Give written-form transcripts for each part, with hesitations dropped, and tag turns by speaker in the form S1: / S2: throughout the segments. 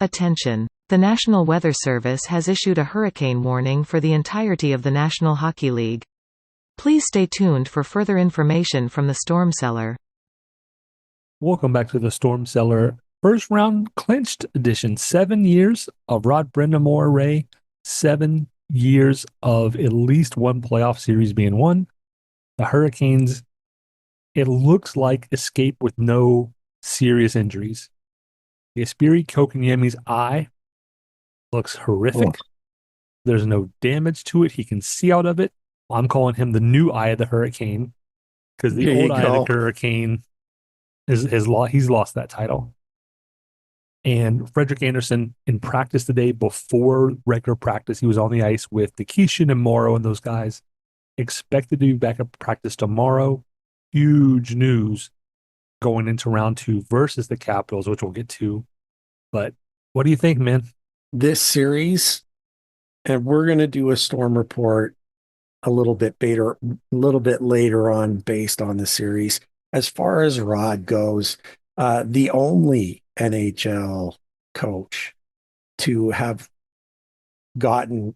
S1: Attention! The National Weather Service has issued a hurricane warning for the entirety of the National Hockey League. Please stay tuned for further information from the Storm Cellar.
S2: Welcome back to the Storm Cellar first round clinched edition. 7 years of Rod Brind'Amour Ray. 7 years of at least one playoff series being won. The Hurricanes, it looks like, escape with no serious injuries. Jesperi Kotkaniemi's eye looks horrific.
S3: Oh.
S2: There's no damage to it. He can see out of it. I'm calling him the new eye of the Hurricane because the old eye of the Hurricane he's lost that title. And Frederik Andersen, in practice today, before regular practice, he was on the ice with Nikishin and Morrow and those guys. Expected to be back at practice tomorrow. Huge news going into round 2 versus the Capitals, which we'll get to. But what do you think, man?
S3: This series, and we're going to do a Storm report a little bit later on based on the series. As far as Rod goes, the only NHL coach to have gotten,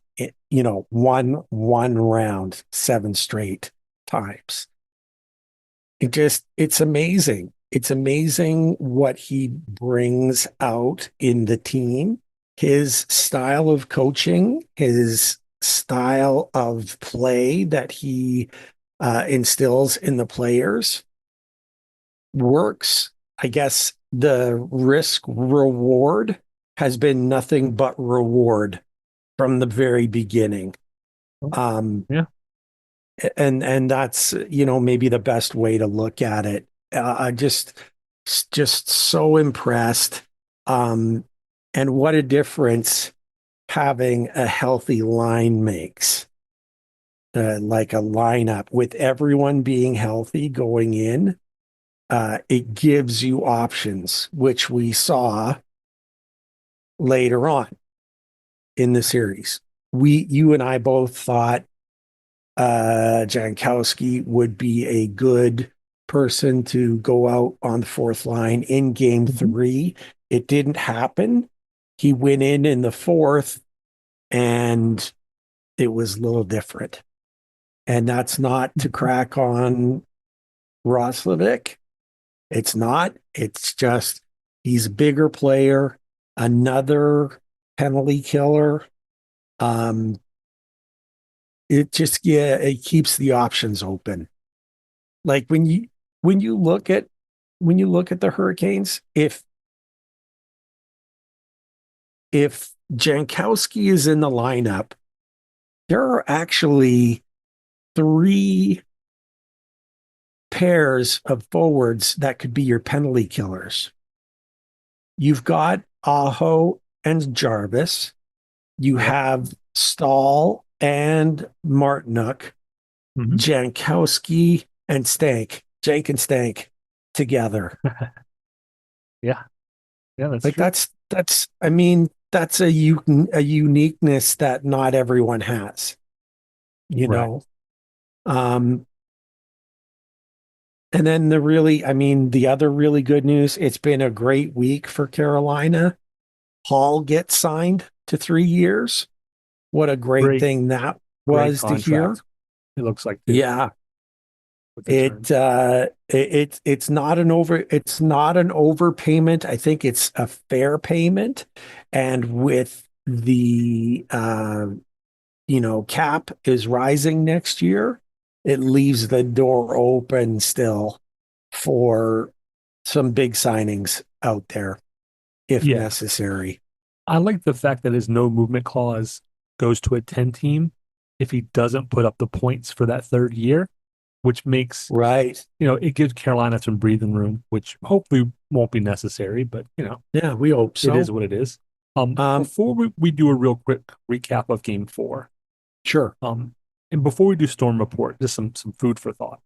S3: one round 7 straight times. It's amazing. It's amazing what he brings out in the team. His style of coaching, his style of play that he instills in the players works. I guess the risk reward has been nothing but reward from the very beginning.
S2: Yeah.
S3: And that's, maybe the best way to look at it. I just so impressed. And what a difference having a healthy line makes. Like a lineup with everyone being healthy going in, it gives you options, which we saw later on in the series. You and I both thought Jankowski would be a good person to go out on the fourth line in game 3. It didn't happen. He went in the fourth, and it was a little different. And that's not to crack on Roslovic. It's not. It's just he's a bigger player, another penalty killer. It keeps the options open. Like when you look at the Hurricanes, if Jankowski is in the lineup, there are actually 3 pairs of forwards that could be your penalty killers. You've got Aho and Jarvis. You have Stahl and Martinook, Jankowski and Stank, Jake and Stank together.
S2: Yeah, that's
S3: like
S2: true.
S3: that's a uniqueness that not everyone has, know. And then the other really good news, it's been a great week for Carolina. Hall gets signed to 3 years. What a great thing that was to hear.
S2: It looks like
S3: yeah. It's not an overpayment. I think it's a fair payment, and with the cap is rising next year, it leaves the door open still for some big signings out there if necessary.
S2: I like the fact that his no movement clause goes to a 10 team if he doesn't put up the points for that 3rd year, which makes it gives Carolina some breathing room, which hopefully won't be necessary, but
S3: we hope so.
S2: It is what it is. Before we do a real quick recap of game 4,
S3: sure.
S2: And before we do Storm report, just some food for thought.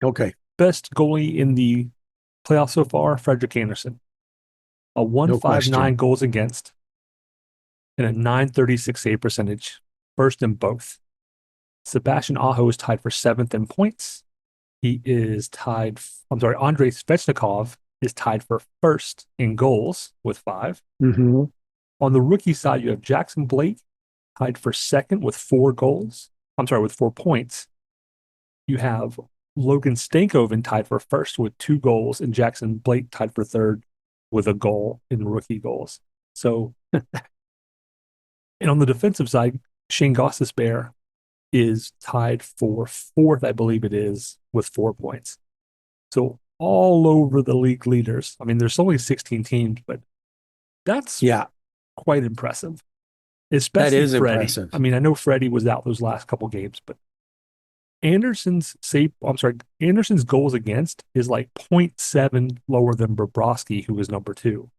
S3: Okay.
S2: Best goalie in the playoffs so far, Frederik Andersen. A 159 goals against and a 936 save percentage, first in both. Sebastian Aho is tied for 7th in points. Andrei Svechnikov is tied for first in goals with 5.
S3: Mm-hmm.
S2: On the rookie side, you have Jackson Blake tied for second with 4 goals. I'm sorry, with 4 points. You have Logan Stankoven tied for first with 2 goals, and Jackson Blake tied for third with a goal in rookie goals. So, and on the defensive side, Shane Gostisbehere is tied for fourth, I believe it is, with 4 points. So all over the league leaders. I mean, there's only 16 teams, but that's quite impressive. Especially
S3: that is
S2: Freddie.
S3: impressive.
S2: I mean, I know Freddie was out those last couple games, but Anderson's goals against is like 0.7 lower than Bobrovsky, who is number 2.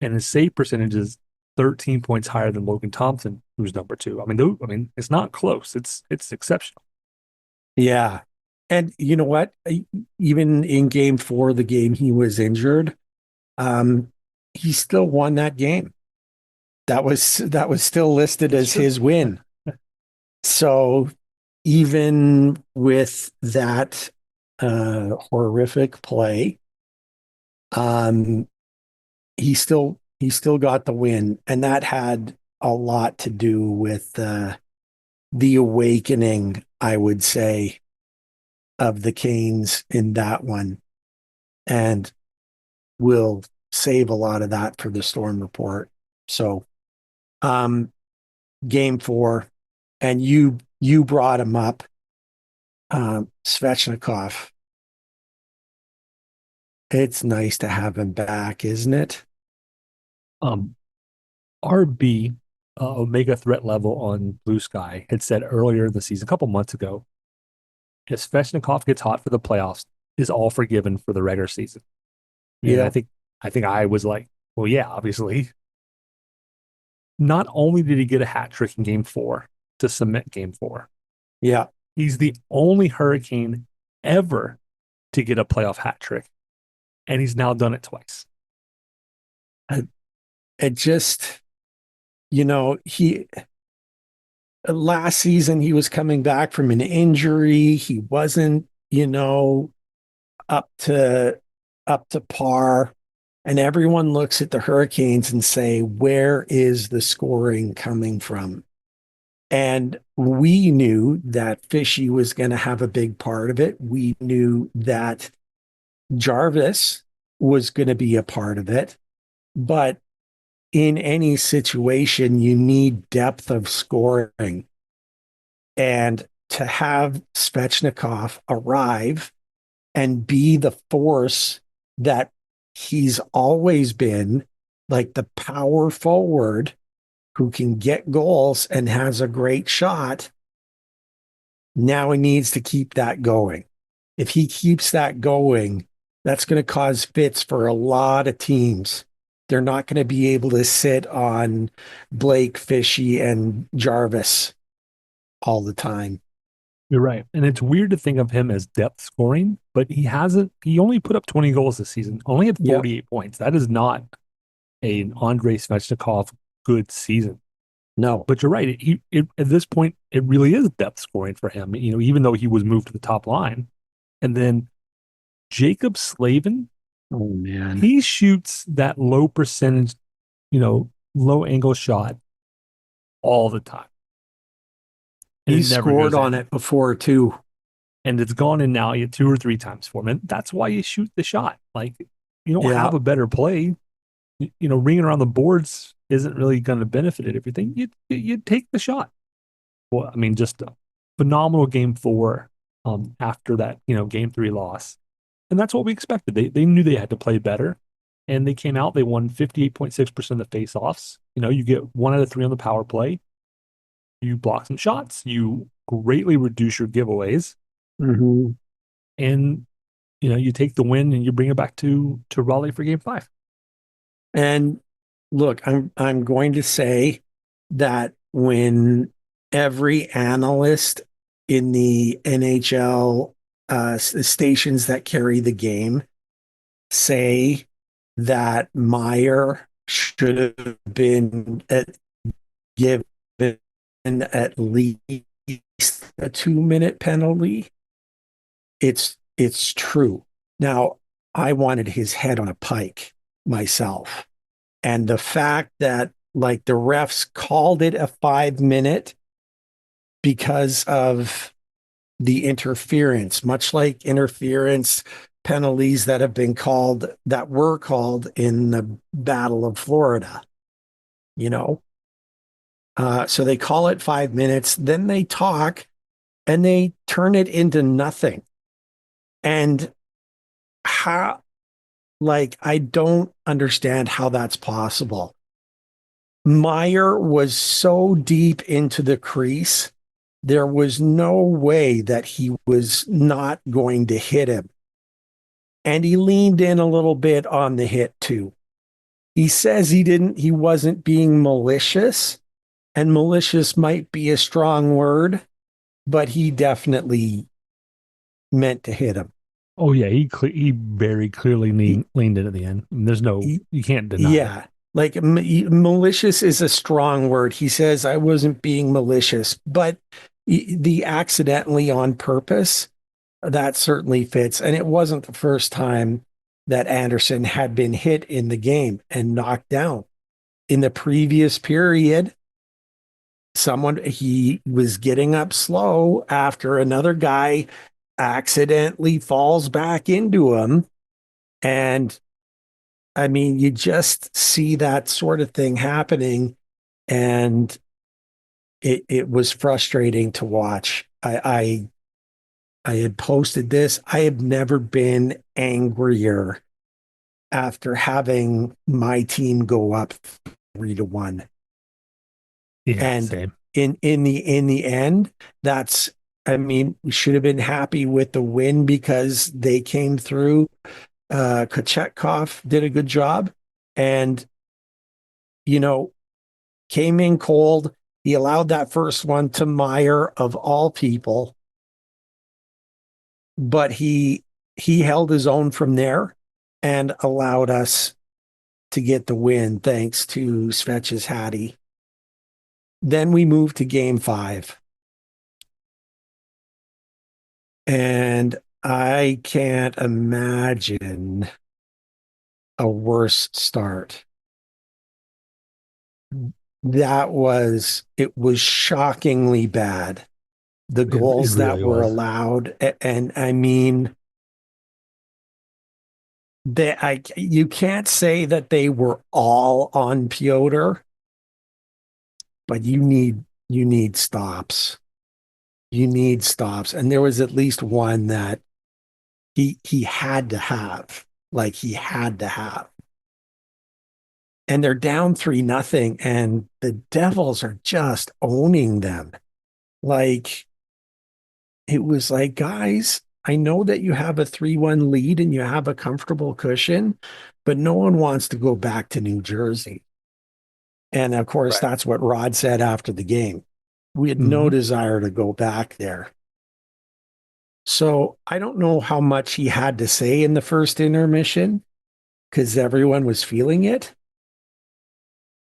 S2: And his save percentage is 13 points higher than Logan Thompson, who's number 2. I mean, it's not close. It's exceptional.
S3: Yeah. And you know what? Even in game 4, the game he was injured, he still won that game. That was still listed as his win. So even with that horrific play, he still got the win, and that had a lot to do with the awakening, I would say, of the Canes in that one, and we'll save a lot of that for the Storm report. So, game 4, and you brought him up, Svechnikov. It's nice to have him back, isn't it?
S2: RB Omega Threat Level on Blue Sky had said earlier in the season, a couple months ago, if Svechnikov gets hot for the playoffs, is all forgiven for the regular season. And I think I was like, well, yeah, obviously. Not only did he get a hat trick in game 4 to cement game 4.
S3: Yeah.
S2: He's the only Hurricane ever to get a playoff hat trick. And he's now done it twice.
S3: It just, he last season he was coming back from an injury. He wasn't, up to par. And everyone looks at the Hurricanes and say, where is the scoring coming from? And we knew that Fishy was going to have a big part of it. We knew that Jarvis was going to be a part of it. But in any situation, you need depth of scoring. And to have Svechnikov arrive and be the force that he's always been, like the power forward who can get goals and has a great shot, now he needs to keep that going. If he keeps that going, that's going to cause fits for a lot of teams. They're not going to be able to sit on Blake, Fishy, and Jarvis all the time.
S2: You're right. And it's weird to think of him as depth scoring, but he only put up 20 goals this season, only had 48 points. That is not an Andrei Svechnikov good season.
S3: No.
S2: But you're right. At this point, it really is depth scoring for him, even though he was moved to the top line. And then Jacob Slavin,
S3: oh man,
S2: he shoots that low percentage, low angle shot all the time.
S3: He scored on it before too.
S2: And it's gone in now 2 or 3 times for him. And that's why you shoot the shot. Like, you don't have a better play. Ringing around the boards isn't really going to benefit it. Everything. You take the shot. Well, I mean, just a phenomenal game 4 after that, game 3 loss. And that's what we expected. They knew they had to play better. And they came out, they won 58.6% of the face-offs. You get 1 out of 3 on the power play. You block some shots. You greatly reduce your giveaways.
S3: Mm-hmm.
S2: And, you take the win and you bring it back to Raleigh for game 5.
S3: And look, I'm going to say that when every analyst in the NHL stations that carry the game say that Meyer should have been given at least a 2-minute penalty, it's true. Now, I wanted his head on a pike myself. And the fact that like the refs called it a 5 minute because of the interference, much like interference penalties that have been called, that were called in the Battle of Florida, you know? So they call it 5 minutes, then they talk and they turn it into nothing. And how, like, I don't understand how that's possible. Meyer was so deep into the crease, there was no way that he was not going to hit him. And he leaned in a little bit on the hit too. He says he wasn't being malicious, and malicious might be a strong word, but he definitely meant to hit him.
S2: Oh yeah, he very clearly leaned in at the end. I mean, you can't deny
S3: Yeah.
S2: it.
S3: Like malicious is a strong word. He says I wasn't being malicious, but the accidentally on purpose, that certainly fits. And it wasn't the first time that Anderson had been hit in the game and knocked down. In the previous period, he was getting up slow after another guy accidentally falls back into him. And I mean, you just see that sort of thing happening, and it was frustrating to watch. I had posted this. I have never been angrier after having my team go up 3-1.
S2: Yeah,
S3: And
S2: same.
S3: in the end, that's, I mean, we should have been happy with the win because they came through. Kochetkov did a good job, and you know, came in cold. He allowed that first one to Meyer of all people, but he held his own from there and allowed us to get the win thanks to Svech's Hattie. Then we moved to game 5. And I can't imagine a worse start. It was shockingly bad. The goals
S2: It
S3: that
S2: really
S3: were
S2: was.
S3: allowed. And I mean, you can't say that they were all on Piotr, but you need stops. You need stops. And there was at least one that he had to have. Like he had to have. And they're down 3-0, and the Devils are just owning them. Like it was like, guys, I know that you have a 3-1 lead and you have a comfortable cushion, but no one wants to go back to New Jersey. And of course,
S2: Right.
S3: that's what Rod said after the game. We had no
S2: Mm-hmm.
S3: desire to go back there. So I don't know how much he had to say in the first intermission because everyone was feeling it.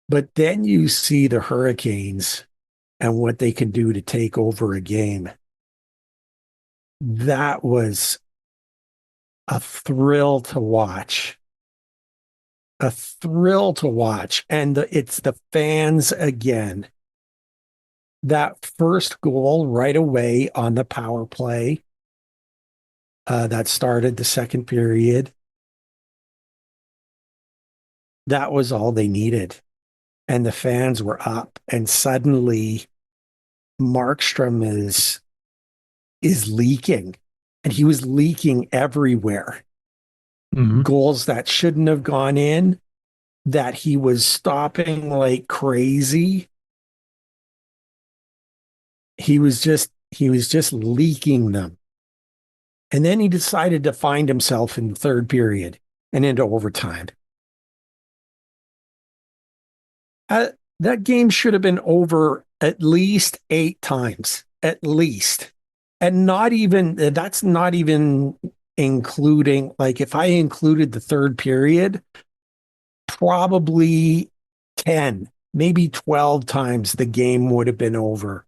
S3: But then you see the Hurricanes and what they can do to take over a game. That was a thrill to watch. A thrill to watch. And it's the fans again. That first goal right away on the power play that started the second period, that was all they needed. And the fans were up. And suddenly Markstrom is leaking. And he was leaking everywhere.
S2: Mm-hmm.
S3: Goals that shouldn't have gone in, that he was stopping like crazy. He was just leaking them. And then he decided to find himself in the third period and into overtime. That game should have been over at least 8 times, at least. And that's not even including, like, if I included the third period, probably 10, maybe 12 times the game would have been over.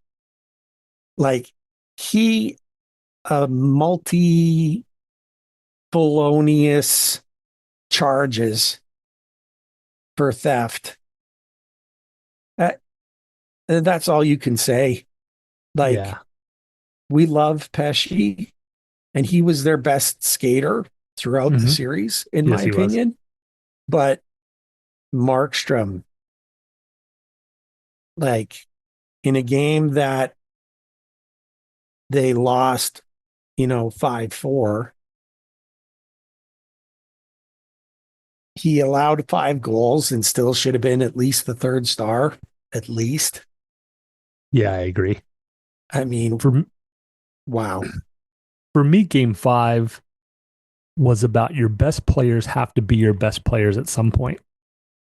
S3: Like, a multi felonious charges for theft. That's all you can say. Like,
S2: Yeah.
S3: we love Pesci, and he was their best skater throughout the
S2: Mhm.
S3: series, in
S2: Yes,
S3: my
S2: he was.
S3: opinion. But Markstrom, like, in a game that they lost, 5-4, he allowed 5 goals and still should have been at least the third star, at least.
S2: Yeah, I agree.
S3: I mean,
S2: For
S3: wow.
S2: for me, Game 5 was about your best players have to be your best players at some point.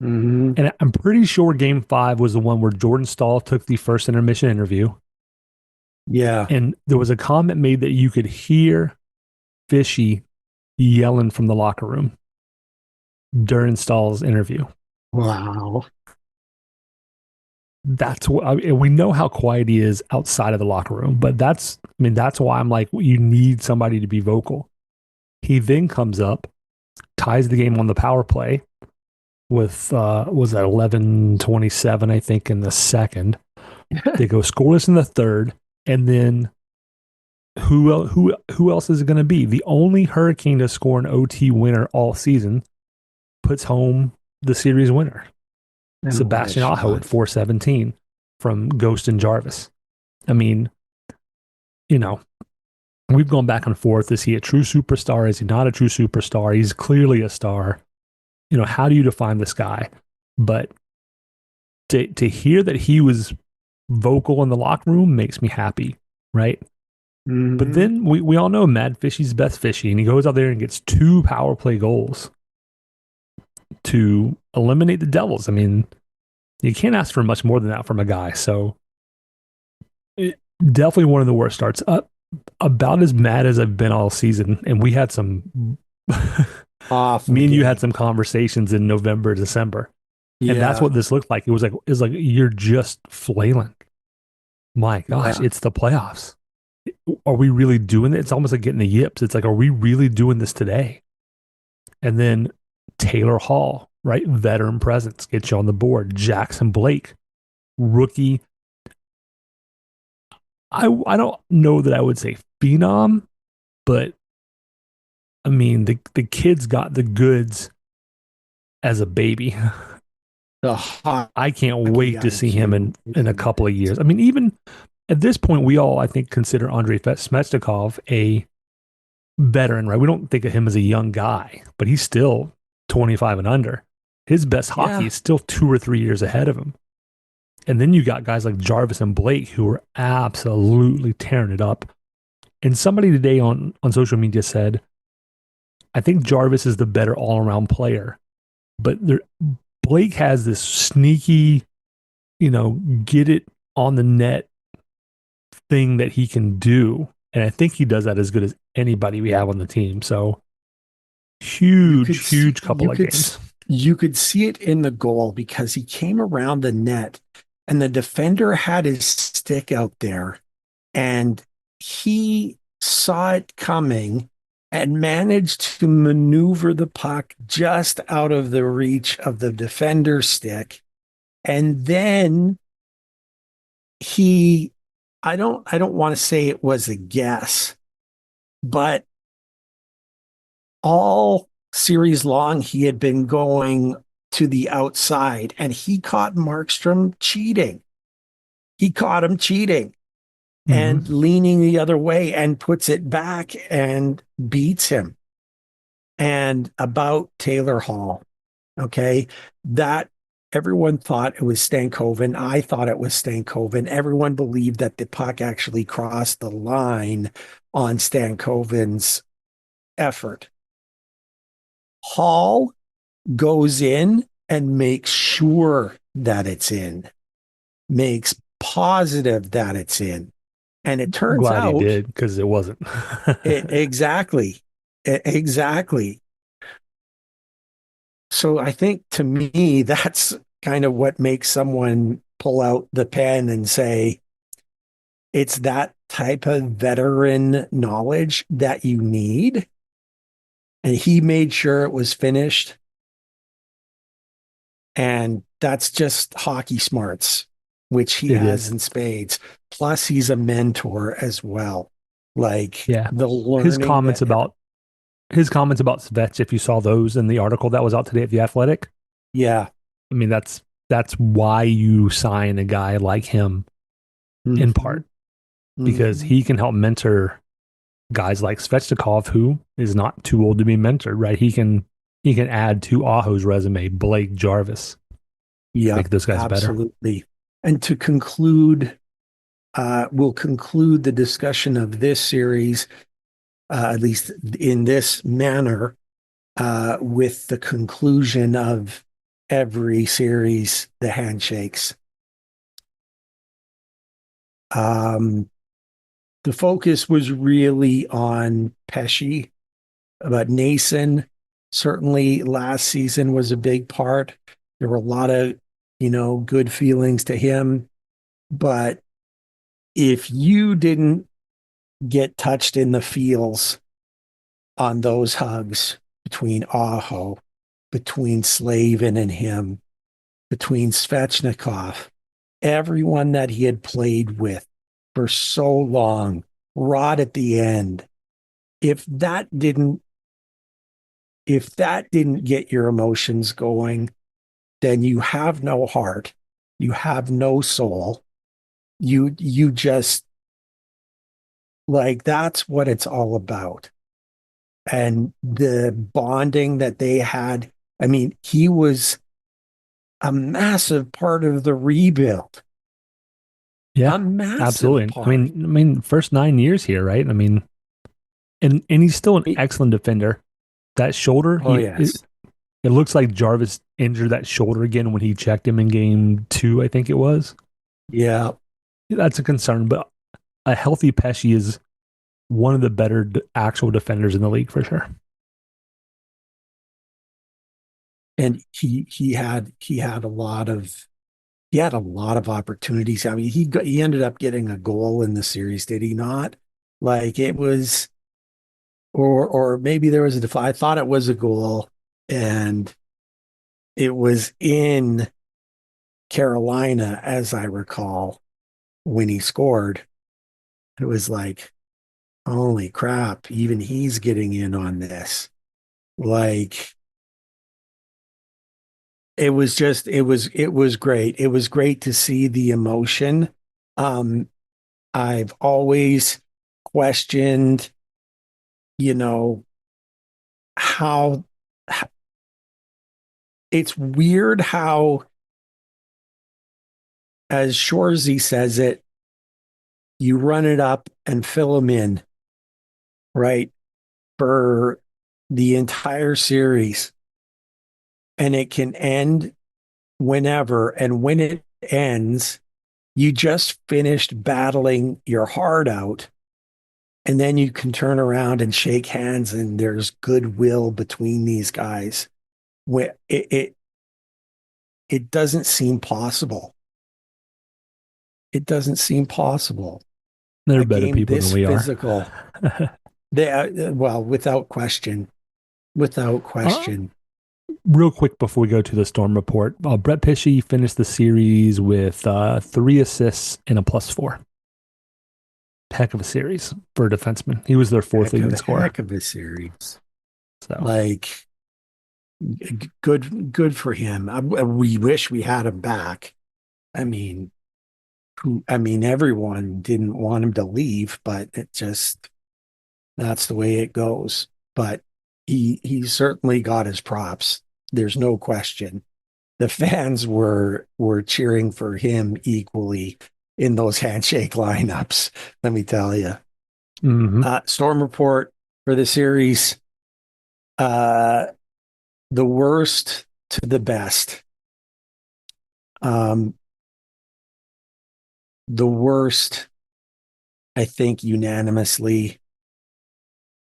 S3: Mm-hmm.
S2: And I'm pretty sure Game 5 was the one where Jordan Stahl took the first intermission interview.
S3: Yeah.
S2: And there was a comment made that you could hear Fishy yelling from the locker room during Stahl's interview.
S3: Wow.
S2: That's what we know how quiet he is outside of the locker room, but that's why I'm like, you need somebody to be vocal. He then comes up, ties the game on the power play with was that 11:27, I think, in the second. They go scoreless in the third, and then who else is it going to be? The only Hurricane to score an OT winner all season puts home the series winner.
S3: And
S2: Sebastian Aho at 417 from Ghost and Jarvis. I mean, we've gone back and forth. Is he a true superstar? Is he not a true superstar? He's clearly a star. How do you define this guy? But to hear that he was vocal in the locker room makes me happy, right?
S3: Mm-hmm.
S2: But then we all know Mad Fishy's best Fishy, and he goes out there and gets 2 power play goals to eliminate the Devils. I mean, you can't ask for much more than that from a guy. So definitely one of the worst starts. About as mad as I've been all season, and we had some me and you had some conversations in November, December. And that's what this looked like. It was like you're just flailing. My gosh, It's the playoffs. Are we really doing it? It's almost like getting the yips. It's like, are we really doing this today? And then Taylor Hall, right? Veteran presence, gets you on the board. Jackson Blake, rookie. I don't know that I would say phenom, but I mean the kid's got the goods as a baby. I can't wait to see him in a couple of years. I mean, even at this point, we all, I think, consider Andrei Svechnikov a veteran, right? We don't think of him as a young guy, but he's still 25 and under. His best hockey is still 2 or 3 years ahead of him. And then you got guys like Jarvis and Blake who are absolutely tearing it up. And somebody today on social media said, I think Jarvis is the better all-around player, but Blake has this sneaky, get it on the net thing that he can do. And I think he does that as good as anybody we have on the team. So huge couple of games.
S3: You could see it in the goal because he came around the net and the defender had his stick out there and he saw it coming and managed to maneuver the puck just out of the reach of the defender's stick. And then I don't want to say it was a guess, but all series long, he had been going to the outside and he caught Markstrom cheating. He caught him cheating and leaning the other way and puts it back and beats him. And about Taylor Hall, okay, that everyone thought it was Stankoven. I thought it was Stankoven. Everyone believed that the puck actually crossed the line on Stankoven's effort. Hall goes in and makes sure that it's in, makes positive that it's in. And it turns out
S2: he did, because it wasn't.
S3: Exactly. So I think, to me, that's kind of what makes someone pull out the pen and say, it's that type of veteran knowledge that you need. and he made sure it was finished. And that's just hockey smarts, which he
S2: It
S3: has
S2: is.
S3: in spades. Plus, he's a mentor as well. Like
S2: Yeah.
S3: the
S2: His
S3: learning
S2: comments about Svech, if you saw those in the article that was out today at The Athletic,
S3: yeah.
S2: I mean that's why you sign a guy like him in part, because he can help mentor guys like Svechnikov, who is not too old to be mentored, right? He can add to Aho's resume, Blake, Jarvis, make those guys
S3: absolutely. Better. And to conclude, we'll conclude the discussion of this series, at least in this manner, with the conclusion of every series, the handshakes. The focus was really on Pesce, but Nason certainly last season was a big part. There were a lot of, good feelings to him. But if you didn't get touched in the feels on those hugs between Aho, between Slavin and him, between Svechnikov, everyone that he had played with for so long, right at the end, if that didn't get your emotions going, then you have no heart, you have no soul. You just, like, that's what it's all about. And the bonding that they had, I mean, he was a massive part of the rebuild.
S2: Yeah,
S3: a massive
S2: absolutely.
S3: part.
S2: I mean, first 9 years here, right? I mean, and he's still an excellent defender. That shoulder,
S3: Yes.
S2: It looks like Jarvis injured that shoulder again when he checked him in game 2, I think it was.
S3: Yeah.
S2: That's a concern, but a healthy Pesce is one of the better actual defenders in the league for sure.
S3: And he had a lot of opportunities. I mean, he ended up getting a goal in the series, did he not? Like, it was, or maybe there was I thought it was a goal, and it was in Carolina, as I recall, when he scored. It was like, holy crap, even he's getting in on this. Like, it was great. It was great to see the emotion. I've always questioned, how it's weird how, as Shorzy says it, you run it up and fill them in, right? For the entire series. And it can end whenever. And when it ends, you just finished battling your heart out. And then you can turn around and shake hands, and there's goodwill between these guys. It doesn't seem possible. It doesn't seem possible.
S2: They're
S3: A
S2: better
S3: game
S2: people
S3: this
S2: than we
S3: physical. Well, without question.
S2: Real quick before we go to the Storm report, Brett Pesce finished the series with 3 assists and a +4. Heck of a series for a defenseman. He was their 4th leading scorer.
S3: Heck of a series.
S2: So,
S3: like, good for him. We wish we had him back. I mean, everyone didn't want him to leave, but that's the way it goes. But he certainly got his props. There's no question. The fans were cheering for him equally in those handshake lineups, let me tell you. Storm report for the series. The worst to the best. The worst, I think, unanimously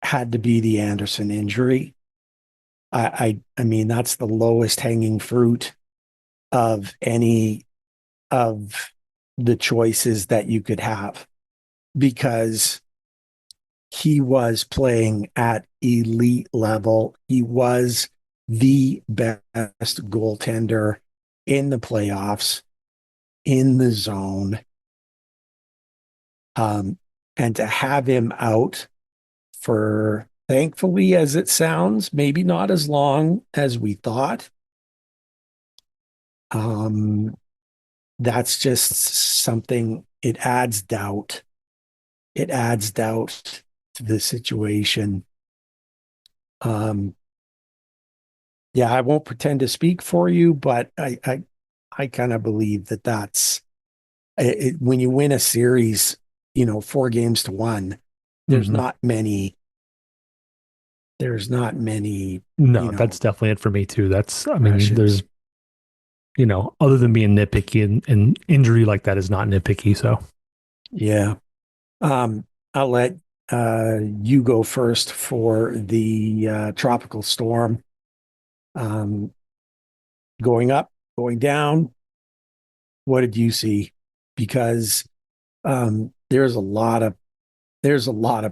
S3: had to be the Anderson injury. I mean, that's the lowest hanging fruit of any of the choices that you could have, because he was playing at elite level. He was the best goaltender in the playoffs, in the zone. And to have him out for, thankfully, as it sounds, maybe not as long as we thought. That's just something, it adds doubt. It adds doubt to the situation. Yeah, I won't pretend to speak for you, but I kind of believe that that's it, when you win a series, 4-1, there's
S2: Mhm.
S3: not many. There's not many.
S2: No, that's definitely it for me too. I mean,
S3: Rushes.
S2: there's, other than being nitpicky, and injury like that is not nitpicky. So,
S3: Yeah. I'll let you go first for the tropical storm. Going up, going down. What did you see? Because there's a lot of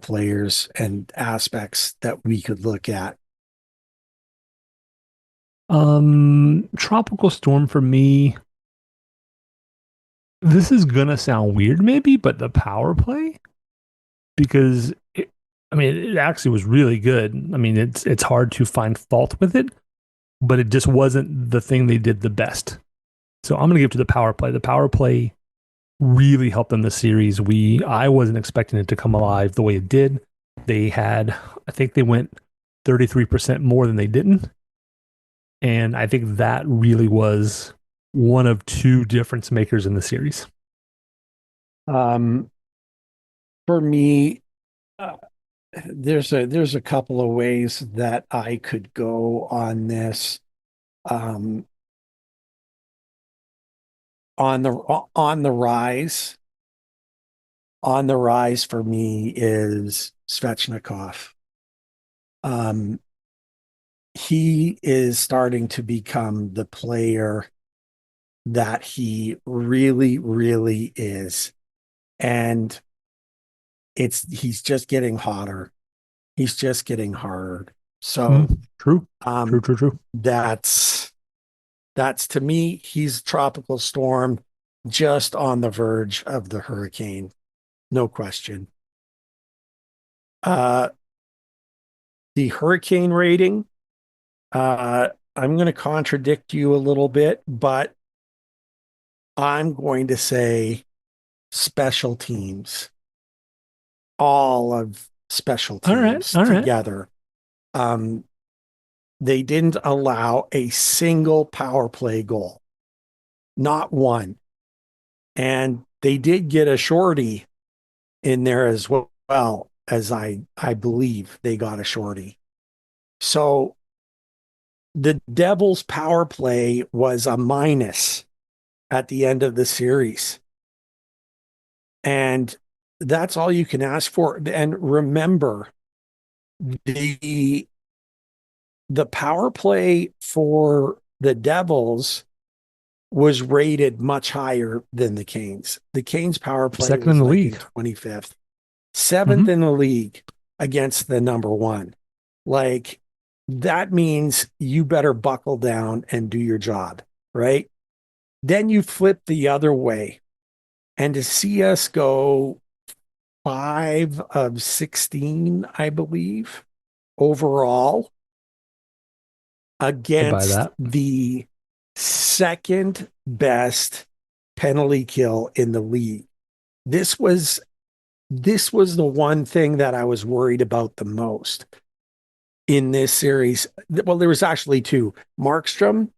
S3: players and aspects that we could look at.
S2: tropical storm for me. This is gonna sound weird, maybe, but the power play, because it actually was really good. I mean, it's hard to find fault with it, but it just wasn't the thing they did the best. So I'm gonna give it to the power play. The power play really helped them this series. I wasn't expecting it to come alive the way it did. I think they went 33% more than they didn't. And I think that really was one of two difference makers in the series.
S3: For me, uh, there's a couple of ways that I could go on this. Um, on the on the rise, on the rise for me is Svechnikov. Um, he is starting to become the player that he really, really is. And he's just getting hotter. He's just getting harder. So
S2: True.
S3: um
S2: True.
S3: that's to me, he's tropical storm just on the verge of the hurricane. No question. Uh the hurricane rating, I'm going to contradict you a little bit, but I'm going to say special teams, all of special
S2: All right.
S3: teams
S2: All right.
S3: together. Um, they didn't allow a single power play goal, not one. And they did get a shorty in there as well, as I believe they got a shorty. So the Devils power play was a minus at the end of the series. And that's all you can ask for. And remember, the the power play for the Devils was rated much higher than the Canes. The Canes power play
S2: Second in
S3: was
S2: the
S3: like
S2: league.
S3: in 25th, 7th in the league against the number one. Like that means you better buckle down and do your job, right? Then you flip the other way. And to see us go 5 of 16, I believe, overall
S2: I buy
S3: against
S2: that.
S3: the second best penalty kill in the league. This was the one thing that I was worried about the most in this series. Well, there was actually two. Markstrom,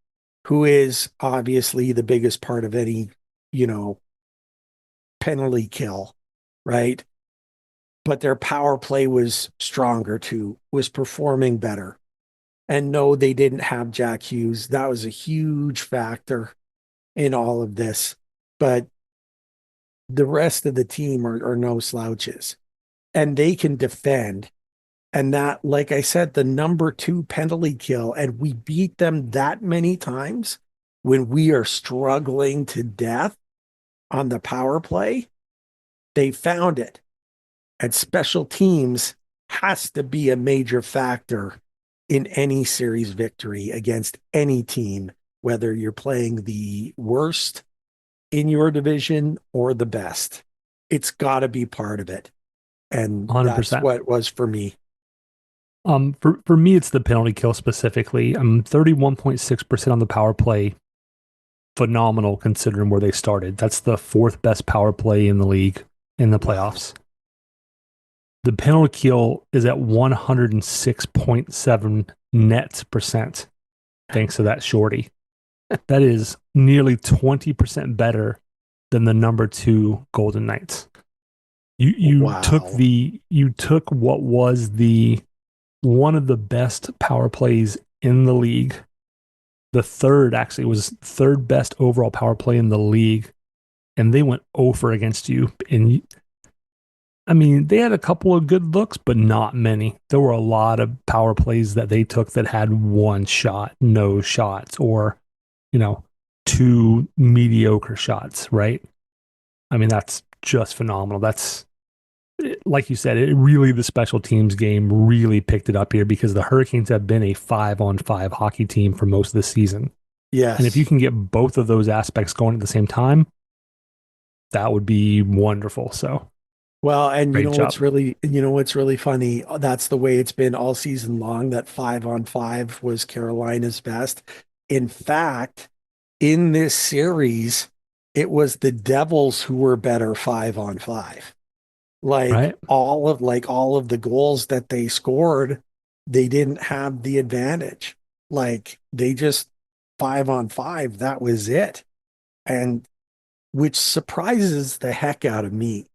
S3: who is obviously the biggest part of any, you know, penalty kill, right? But their power play was stronger too, was performing better. And no, they didn't have Jack Hughes. That was a huge factor in all of this. But the rest of the team are no slouches and they can defend. And that, like I said, the number two penalty kill, and we beat them that many times when we are struggling to death on the power play. They found it. And special teams has to be a major factor in any series victory against any team, whether you're playing the worst in your division or the best. It's got to be part of it. And that's
S2: 100%.
S3: what it was for me.
S2: For me, it's the penalty kill specifically. I'm 31.6% on the power play. Phenomenal considering where they started. That's the fourth best power play in the league in the playoffs. The penalty kill is at 106.7 net percent, thanks to that shorty. That is nearly 20% better than the number 2 Golden Knights. You
S3: Wow.
S2: took what was the one of the best power plays in the league. The third actually was third best overall power play in the league, and they went over against you. And I mean, they had a couple of good looks, but not many. There were a lot of power plays that they took that had one shot, no shots, or, 2 mediocre shots, right? I mean, that's just phenomenal. That's, like you said, the special teams game really picked it up here because the Hurricanes have been a 5-on-5 hockey team for most of the season.
S3: Yes.
S2: And if you can get both of those aspects going at the same time, that would be wonderful. So,
S3: well, and
S2: great job.
S3: what's really funny? That's the way it's been all season long, that 5-on-5 was Carolina's best. In fact, in this series, it was the Devils who were better 5-on-5.
S2: Right.
S3: All of the goals that they scored, they didn't have the advantage. They just 5-on-5, that was it. And which surprises the heck out of me.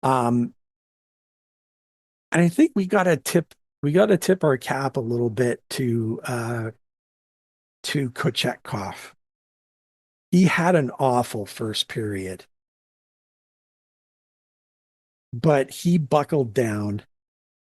S3: And I think we got to tip our cap a little bit to Kochetkov. He had an awful first period, but he buckled down,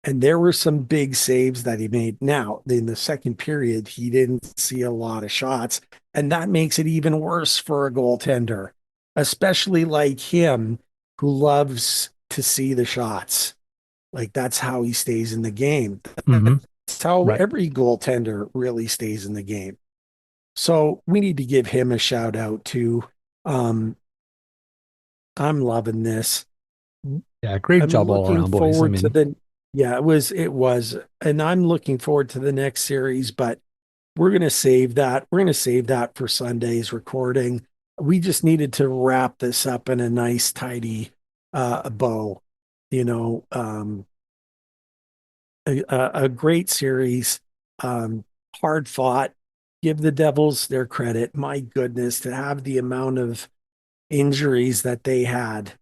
S3: and there were some big saves that he made. Now, in the second period, he didn't see a lot of shots, and that makes it even worse for a goaltender, especially like him, who loves to see the shots. That's how he stays in the game.
S2: Mm-hmm.
S3: That's how
S2: Right.
S3: every goaltender really stays in the game. So we need to give him a shout out too. I'm loving this.
S2: Yeah, great
S3: I'm
S2: job all
S3: looking
S2: around, boys.
S3: forward to it was, and I'm looking forward to the next series, but we're going to save that. We're going to save that for Sunday's recording. We just needed to wrap this up in a nice, tidy bow. A great series, hard fought. Give the Devils their credit. My goodness, to have the amount of injuries that they had.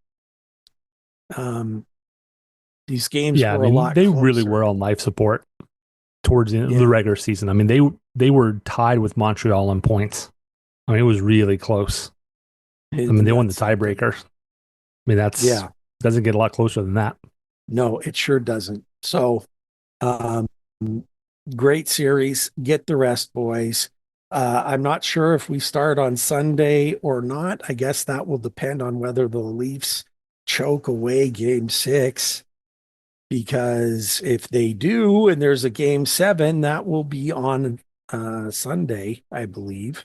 S3: These games
S2: Yeah, I
S3: were a
S2: mean,
S3: lot
S2: they
S3: closer.
S2: really were on life support towards the end of the regular season. I mean, they were tied with Montreal in points. I mean, it was really close. I mean, they won the tiebreaker. I mean, doesn't get a lot closer than that.
S3: No, it sure doesn't. So, great series. Get the rest, boys. I'm not sure if we start on Sunday or not. I guess that will depend on whether the Leafs choke away Game 6. Because if they do, and there's a Game 7, that will be on Sunday, I believe.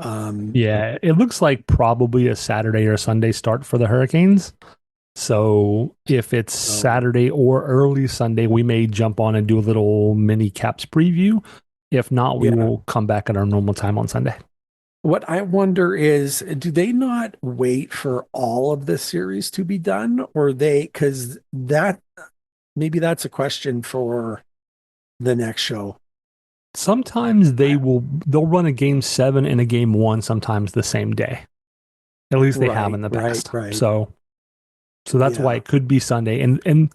S2: Yeah, it looks like probably a Saturday or Sunday start for the Hurricanes. So if it's Saturday or early Sunday, we may jump on and do a little mini Caps preview. If not, we will come back at our normal time on Sunday.
S3: What I wonder is, do they not wait for all of the series to be done, or because maybe that's a question for the next show.
S2: Sometimes they'll run a Game 7 and a Game 1 sometimes the same day. At least they have in the past.
S3: Right.
S2: So that's why it could be Sunday. And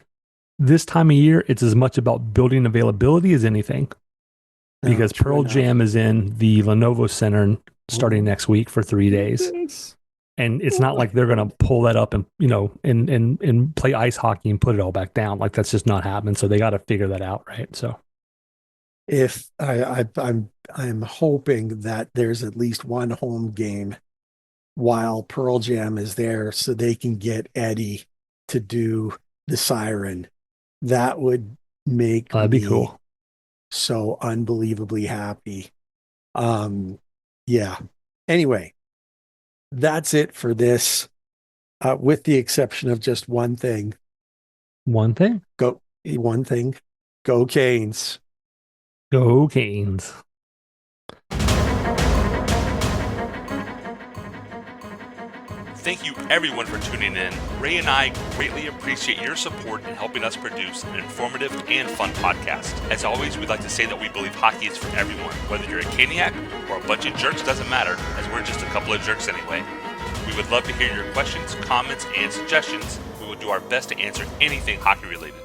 S2: this time of year, it's as much about building availability as anything. Because Pearl Jam is in the Lenovo Center starting next week for 3 days. And it's not like they're going to pull that up and, and play ice hockey and put it all back down. That's just not happening. So they got to figure that out, right? So
S3: if I'm hoping that there's at least one home game while Pearl Jam is there so they can get Eddie to do the siren. That would make
S2: That'd be
S3: me
S2: cool.
S3: so unbelievably happy. Yeah. Anyway, that's it for this, with the exception of just one thing.
S2: One thing.
S3: Go Canes.
S2: Go Canes.
S4: Thank you everyone for tuning in. Ray and I greatly appreciate your support in helping us produce an informative and fun podcast. As always, we'd like to say that we believe hockey is for everyone. Whether you're a Caniac or a bunch of jerks, doesn't matter, as we're just a couple of jerks anyway. We would love to hear your questions, comments, and suggestions. We will do our best to answer anything hockey related.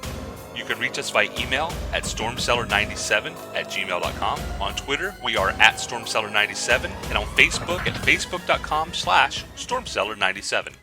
S4: You can reach us via email at stormcellar97@gmail.com. On Twitter, we are at stormcellar97, and on Facebook at facebook.com/stormcellar97.